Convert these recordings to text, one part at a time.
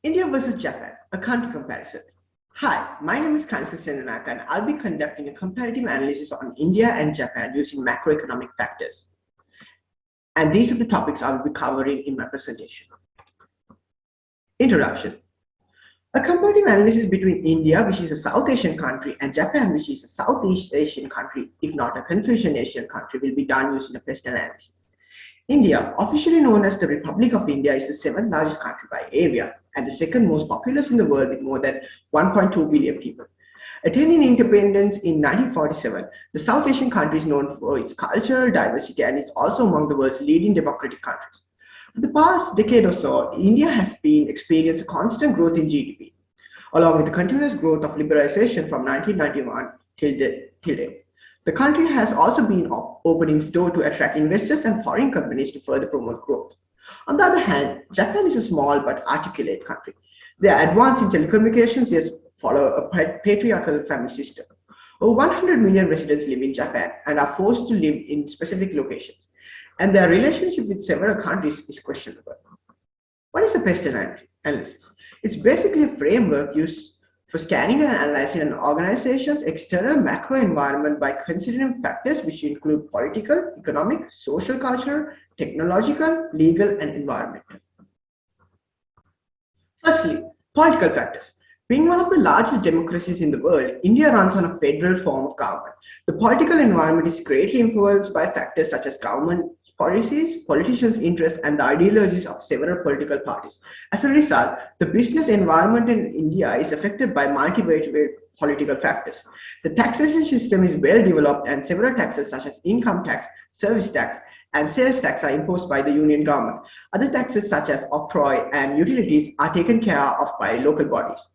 India versus Japan, a country comparison. Hi, my name is Kanska Senanaka and I'll be conducting a comparative analysis on India and Japan using macroeconomic factors. And these are the topics I will be covering in my presentation. Introduction. A comparative analysis between India, which is a South Asian country, and Japan, which is a Southeast Asian country, if not a Confucian Asian country, will be done using a PESTLE analysis. India, officially known as the Republic of India, is the seventh largest country by area and the second most populous in the world with more than 1.2 billion people. Attaining independence in 1947, the South Asian country is known for its cultural diversity and is also among the world's leading democratic countries. For the past decade or so, India has been experiencing constant growth in GDP, along with the continuous growth of liberalization from 1991 till date. The country has also been opening its door to attract investors and foreign companies to further promote growth. On the other hand, Japan is a small but articulate country. They are advanced in telecommunications, yet follow a patriarchal family system. Over 100 million residents live in Japan and are forced to live in specific locations, and their relationship with several countries is questionable. What is a PESTLE analysis? It's basically a framework used for scanning and analyzing an organization's external macro environment by considering factors which include political, economic, social, cultural, technological, legal, and environmental. Firstly, political factors. Being one of the largest democracies in the world, India runs on a federal form of government. The political environment is greatly influenced by factors such as government policies, politicians' interests, and the ideologies of several political parties. As a result, the business environment in India is affected by multivariate political factors. The taxation system is well developed, and several taxes such as income tax, service tax, and sales tax are imposed by the union government. Other taxes such as octroi and utilities are taken care of by local bodies.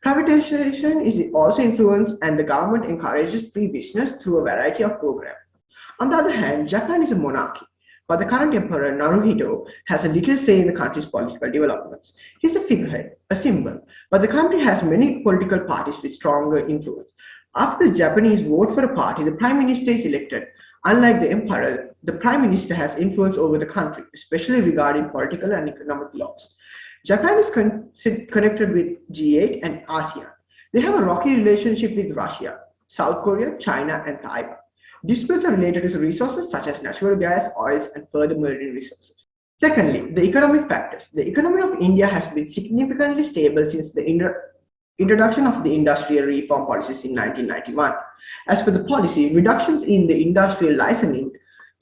Privatization is also influenced, and the government encourages free business through a variety of programs. On the other hand, Japan is a monarchy, but the current emperor Naruhito has a little say in the country's political developments. He's a figurehead, a symbol, but the country has many political parties with stronger influence. After the Japanese vote for a party, the prime minister is elected. Unlike the emperor, the prime minister has influence over the country, especially regarding political and economic laws. Japan is connected with G8 and ASEAN. They have a rocky relationship with Russia, South Korea, China, and Taiwan. Disputes are related to resources such as natural gas, oils, and further marine resources. Secondly, the economic factors. The economy of India has been significantly stable since the introduction of the industrial reform policies in 1991. As per the policy, reductions in the industrial licensing,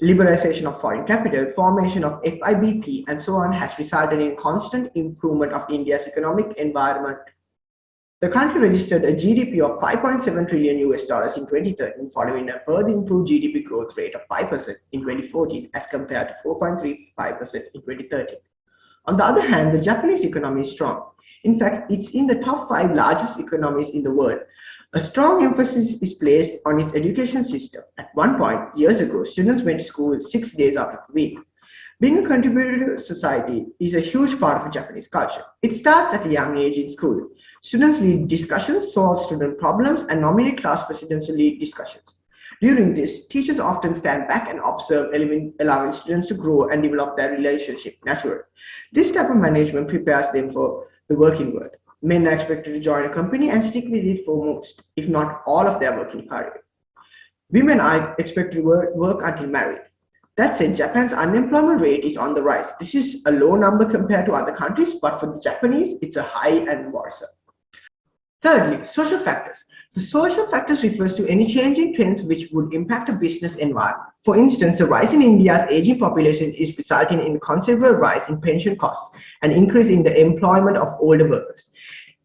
liberalization of foreign capital, formation of FIBP, and so on has resulted in constant improvement of India's economic environment. The country registered a GDP of 5.7 trillion US dollars in 2013, following a further improved GDP growth rate of 5% in 2014 as compared to 4.35% in 2013. On the other hand, the Japanese economy is strong. In fact, it's in the top 5 largest economies in the world. A strong emphasis is placed on its education system. At one point, years ago, students went to school 6 days out of the week. Being a contributor to society is a huge part of Japanese culture. It starts at a young age in school. Students lead discussions, solve student problems, and nominate class presidents to lead discussions. During this, teachers often stand back and observe, allowing students to grow and develop their relationship naturally. This type of management prepares them for the working world. Men are expected to join a company and stick with it for most, if not all, of their working career. Women are expected to work until married. That said, Japan's unemployment rate is on the rise. This is a low number compared to other countries, but for the Japanese, it's a high and worrisome. Thirdly, social factors. The social factors refers to any changing trends which would impact a business environment. For instance, the rise in India's aging population is resulting in a considerable rise in pension costs and increase in the employment of older workers.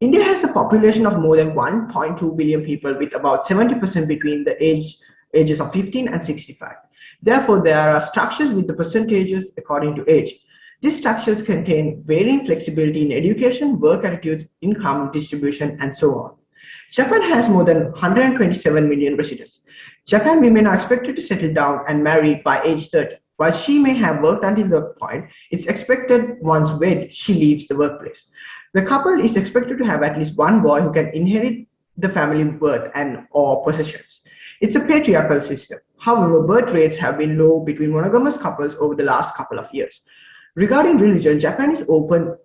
India has a population of more than 1.2 billion people, with about 70% between the ages of 15 and 65. Therefore, there are structures with the percentages according to age. These structures contain varying flexibility in education, work attitudes, income distribution, and so on. Japan has more than 127 million residents. Japan women are expected to settle down and marry by age 30. While she may have worked until that point, it's expected once wed, she leaves the workplace. The couple is expected to have at least one boy who can inherit the family birth and or possessions. It's a patriarchal system. However, birth rates have been low between monogamous couples over the last couple of years. Regarding religion, Japan is open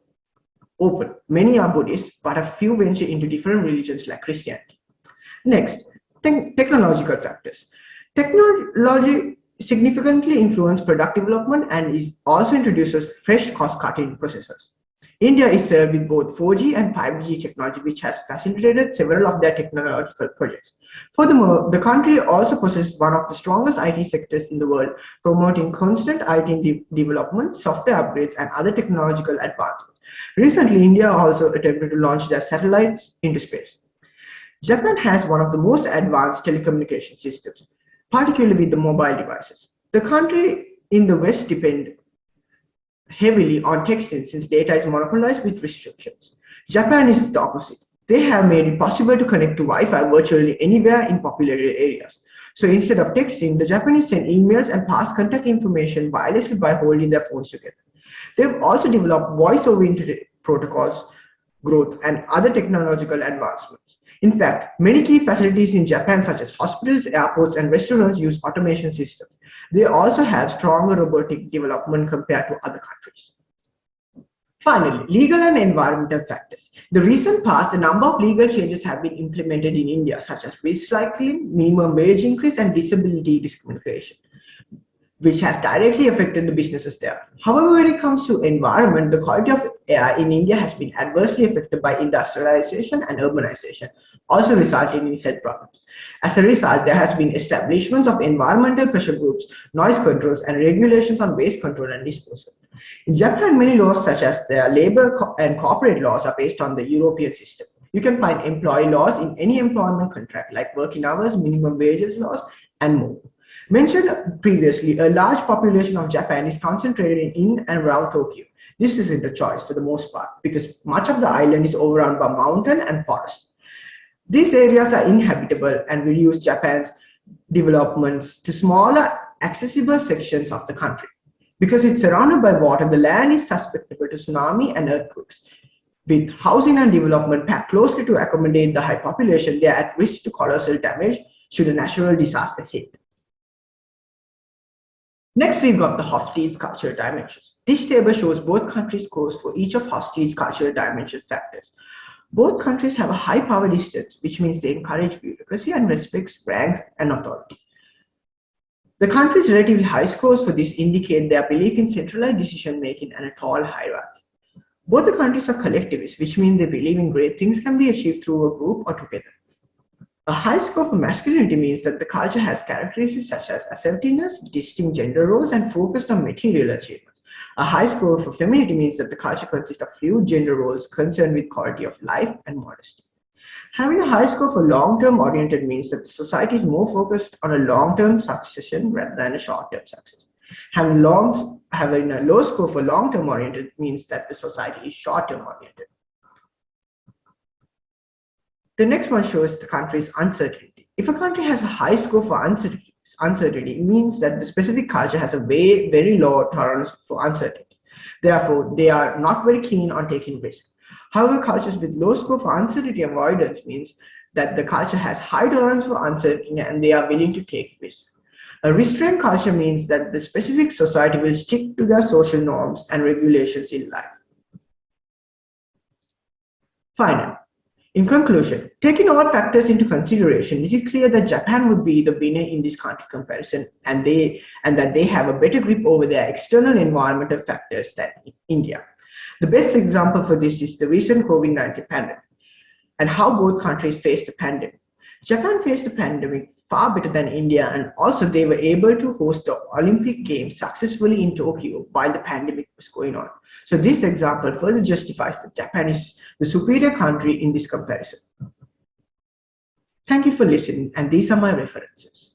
open. Many are Buddhist, but a few venture into different religions like Christianity. Next, technological factors. Technology significantly influences product development and also introduces fresh cost-cutting processes. India is served with both 4G and 5G technology, which has facilitated several of their technological projects. Furthermore, the country also possesses one of the strongest IT sectors in the world, promoting constant IT development, software upgrades, and other technological advancements. Recently, India also attempted to launch their satellites into space. Japan has one of the most advanced telecommunication systems, particularly with the mobile devices. The country in the West depends heavily on texting since data is monopolized with restrictions. Japan is the opposite. They have made it possible to connect to Wi-Fi virtually anywhere in populated areas. So instead of texting, the Japanese send emails and pass contact information wirelessly by holding their phones together. They've also developed voice over internet protocols, growth, and other technological advancements. In fact, many key facilities in Japan, such as hospitals, airports, and restaurants, use automation systems. They also have stronger robotic development compared to other countries. Finally, legal and environmental factors. In the recent past, a number of legal changes have been implemented in India, such as recycling, minimum wage increase, and disability discrimination, which has directly affected the businesses there. However, when it comes to environment, the quality of air in India has been adversely affected by industrialization and urbanization, also resulting in health problems. As a result, there has been establishments of environmental pressure groups, noise controls, and regulations on waste control and disposal. In Japan, many laws such as their labor and corporate laws are based on the European system. You can find employee laws in any employment contract, like working hours, minimum wages laws, and more. Mentioned previously, a large population of Japan is concentrated in and around Tokyo. This isn't a choice for the most part because much of the island is overrun by mountain and forest. These areas are inhabitable and will use Japan's developments to smaller, accessible sections of the country. Because it's surrounded by water, the land is susceptible to tsunami and earthquakes. With housing and development packed closely to accommodate the high population, they are at risk to colossal damage should a natural disaster hit. Next, we've got the Hofstede's cultural dimensions. This table shows both countries' scores for each of Hofstede's cultural dimension factors. Both countries have a high power distance, which means they encourage bureaucracy and respects rank and authority. The countries' relatively high scores for this indicate their belief in centralized decision-making and a tall hierarchy. Both the countries are collectivists, which means they believe in great things can be achieved through a group or together. A high score for masculinity means that the culture has characteristics such as assertiveness, distinct gender roles, and focused on material achievements. A high score for femininity means that the culture consists of few gender roles concerned with quality of life and modesty. Having a high score for long-term oriented means that the society is more focused on a long-term succession rather than a short-term success. Having a low score for long-term oriented means that the society is short-term oriented. The next one shows the country's uncertainty. If a country has a high score for uncertainty, it means that the specific culture has a very low tolerance for uncertainty. Therefore, they are not very keen on taking risks. However, cultures with low score for uncertainty avoidance means that the culture has high tolerance for uncertainty and they are willing to take risks. A restrained culture means that the specific society will stick to their social norms and regulations in life. Finally, in conclusion, taking all factors into consideration, it is clear that Japan would be the winner in this country comparison and that they have a better grip over their external environmental factors than India. The best example for this is the recent COVID-19 pandemic and how both countries faced the pandemic. Japan faced the pandemic far better than India, and also they were able to host the Olympic Games successfully in Tokyo while the pandemic was going on. So this example further justifies that Japan is the superior country in this comparison. Thank you for listening, and these are my references.